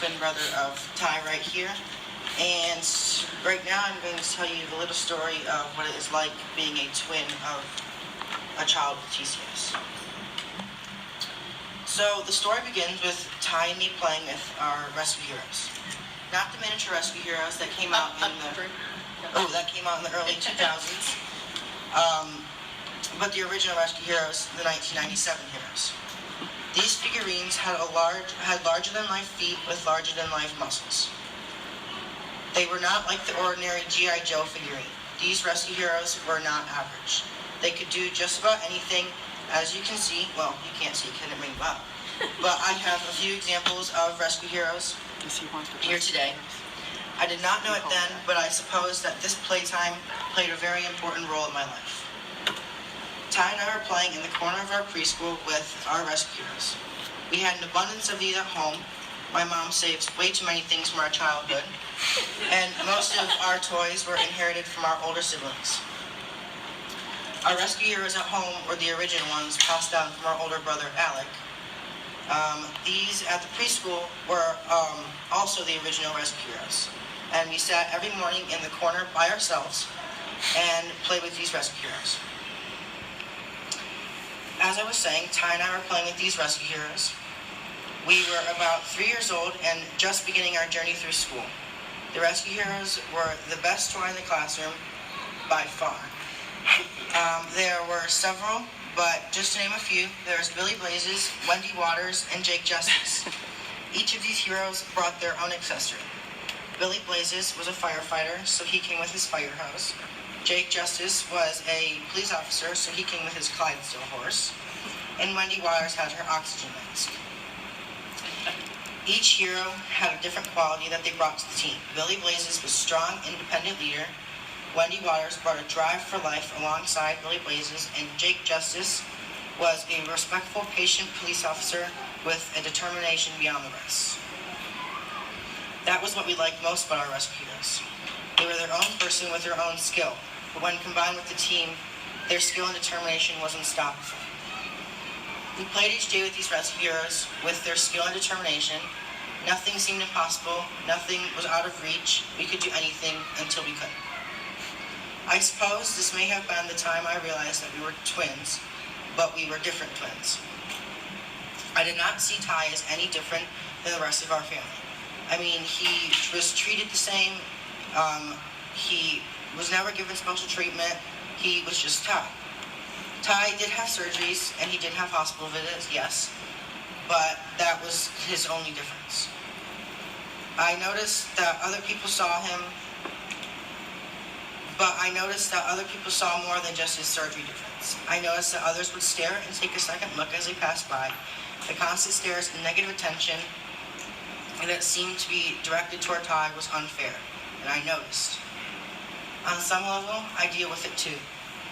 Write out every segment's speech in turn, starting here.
twin brother of Ty right here. And right now I'm going to tell you the little story of what it is like being a twin of a child with TCS. So the story begins with Ty and me playing with our rescue heroes. Not the miniature rescue heroes that came out in the early 2000s. But the original rescue heroes, the 1997 heroes. These figurines had larger-than-life feet with larger-than-life muscles. They were not like the ordinary G.I. Joe figurine. These rescue heroes were not average. They could do just about anything. As you can see, well, you can't see because I didn't bring them up, but I have a few examples of rescue heroes here today. I did not know it then, but I suppose that this playtime played a very important role in my life. Ty and I were playing in the corner of our preschool with our rescue heroes. We had an abundance of these at home. My mom saves way too many things from our childhood, and most of our toys were inherited from our older siblings. Our rescue heroes at home were the original ones passed down from our older brother, Alec. These at the preschool were also the original rescue heroes. And we sat every morning in the corner by ourselves and played with these rescue heroes. As I was saying, Ty and I were playing with these rescue heroes. We were about 3 years old and just beginning our journey through school. The rescue heroes were the best toy in the classroom by far. There were several, but just to name a few, there was Billy Blazes, Wendy Waters, and Jake Justice. Each of these heroes brought their own accessory. Billy Blazes was a firefighter, so he came with his fire hose. Jake Justice was a police officer, so he came with his Clydesdale horse. And Wendy Waters had her oxygen mask. Each hero had a different quality that they brought to the team. Billy Blazes was a strong, independent leader. Wendy Waters brought a drive for life alongside Billy Blazes, and Jake Justice was a respectful, patient police officer with a determination beyond the rest. That was what we liked most about our rescue heroes. They were their own person with their own skill, but when combined with the team, their skill and determination was unstoppable. We played each day with these rescue heroes with their skill and determination. Nothing seemed impossible, nothing was out of reach. We could do anything until we couldn't. I suppose this may have been the time I realized that we were twins, but we were different twins. I did not see Ty as any different than the rest of our family. I mean, he was treated the same. He was never given special treatment. He was just Ty. Ty did have surgeries, and he did have hospital visits, yes, but that was his only difference. I noticed that other people saw more than just his surgery difference. I noticed that others would stare and take a second look as they passed by. The constant stares and negative attention that seemed to be directed toward Ty was unfair, and I noticed. On some level, I deal with it too.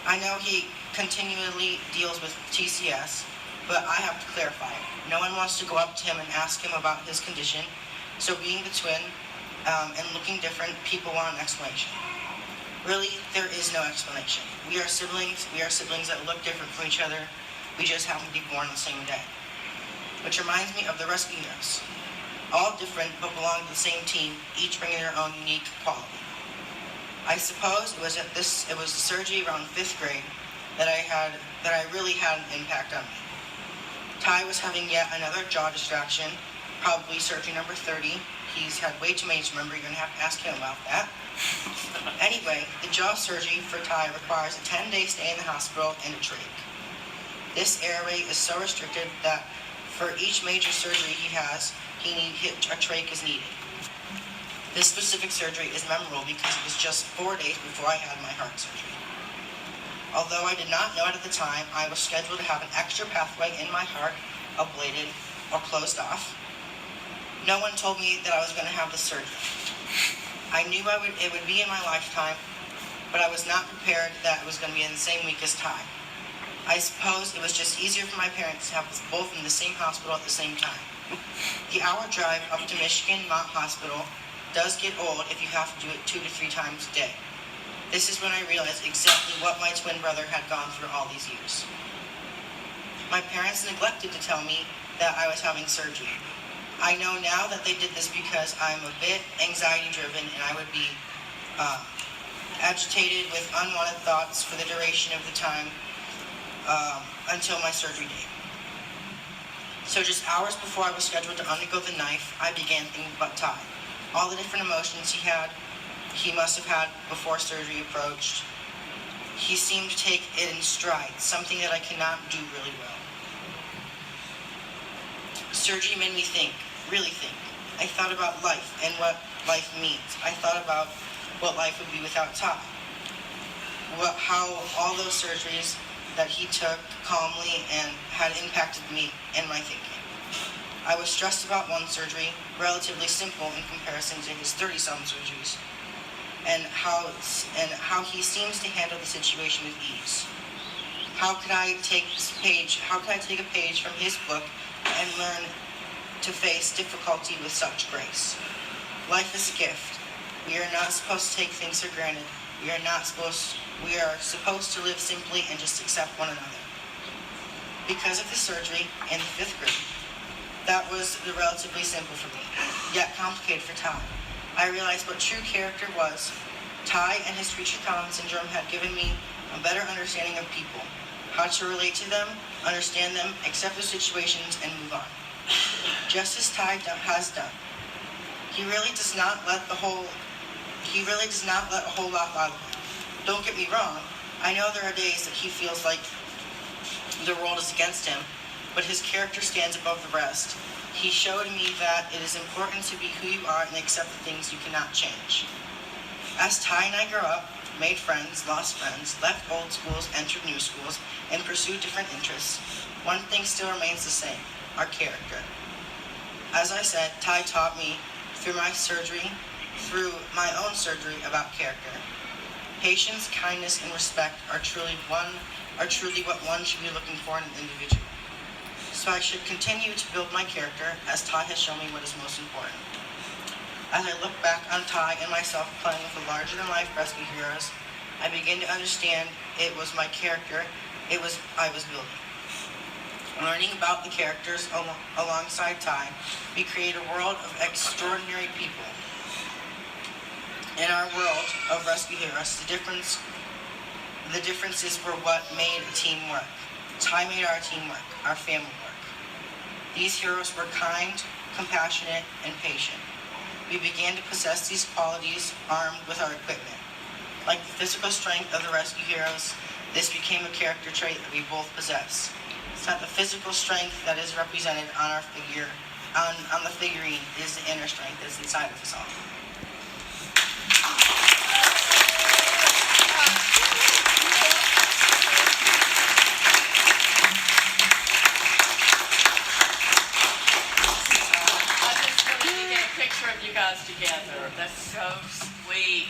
I know he continually deals with TCS, but I have to clarify it. No one wants to go up to him and ask him about his condition, so being the twin and looking different, people want an explanation. Really, there is no explanation. We are siblings that look different from each other. We just happen to be born on the same day. Which reminds me of the rescue heroes. All different, but belong to the same team, each bringing their own unique quality. I suppose it was the surgery around 5th grade that I really had an impact on me. Ty was having yet another jaw distraction, probably surgery number 30. He's had way too many to remember. You're going to have to ask him about that. Anyway, the jaw surgery for Ty requires a 10-day stay in the hospital and a trach. This airway is so restricted that for each major surgery a trach is needed. This specific surgery is memorable because it was just 4 days before I had my heart surgery. Although I did not know it at the time, I was scheduled to have an extra pathway in my heart ablated or closed off. No one told me that I was going to have the surgery. I knew it would be in my lifetime, but I was not prepared that it was going to be in the same week as Ty. I suppose it was just easier for my parents to have us both in the same hospital at the same time. The hour drive up to Michigan Mount Hospital does get old if you have to do it 2 to 3 times a day. This is when I realized exactly what my twin brother had gone through all these years. My parents neglected to tell me that I was having surgery. I know now that they did this because I'm a bit anxiety driven and I would be agitated with unwanted thoughts for the duration of the time until my surgery date. So just hours before I was scheduled to undergo the knife, I began thinking about Ty. All the different emotions he must have had before surgery approached. He seemed to take it in stride, something that I cannot do really well. Surgery made me think, really think. I thought about life and what life means. I thought about what life would be without Ty. How all those surgeries that he took calmly and had impacted me and my thinking. I was stressed about one surgery, relatively simple in comparison to his 30-some surgeries, and how he seems to handle the situation with ease. How could I take a page from his book and learn to face difficulty with such grace? Life is a gift. We are not supposed to take things for granted. We are supposed to live simply and just accept one another. Because of the surgery in the 5th grade, that was relatively simple for me, yet complicated for Ty. I realized what true character was. Ty and his Treacher Collins Syndrome had given me a better understanding of people, how to relate to them, understand them, accept their situations, and move on. Just as Ty has done. He really does not let a whole lot bother him. Don't get me wrong, I know there are days that he feels like the world is against him, but his character stands above the rest. He showed me that it is important to be who you are and accept the things you cannot change. As Ty and I grew up, made friends, lost friends, left old schools, entered new schools, and pursued different interests, one thing still remains the same, our character. As I said, Ty taught me through my own surgery about character. Patience, kindness, and respect are truly what one should be looking for in an individual. So I should continue to build my character as Ty has shown me what is most important. As I look back on Ty and myself playing with the larger-than-life rescue heroes, I begin to understand it was my character I was building. Learning about the characters alongside Ty, we create a world of extraordinary people. In our world of rescue heroes, the differences were what made a team work. Ty made our team work, our family work. These heroes were kind, compassionate, and patient. We began to possess these qualities armed with our equipment. Like the physical strength of the rescue heroes, this became a character trait that we both possess. It's not the physical strength that is represented on our figure, on the figurine. It is the inner strength that's inside of us all. Of you guys together. That's so sweet.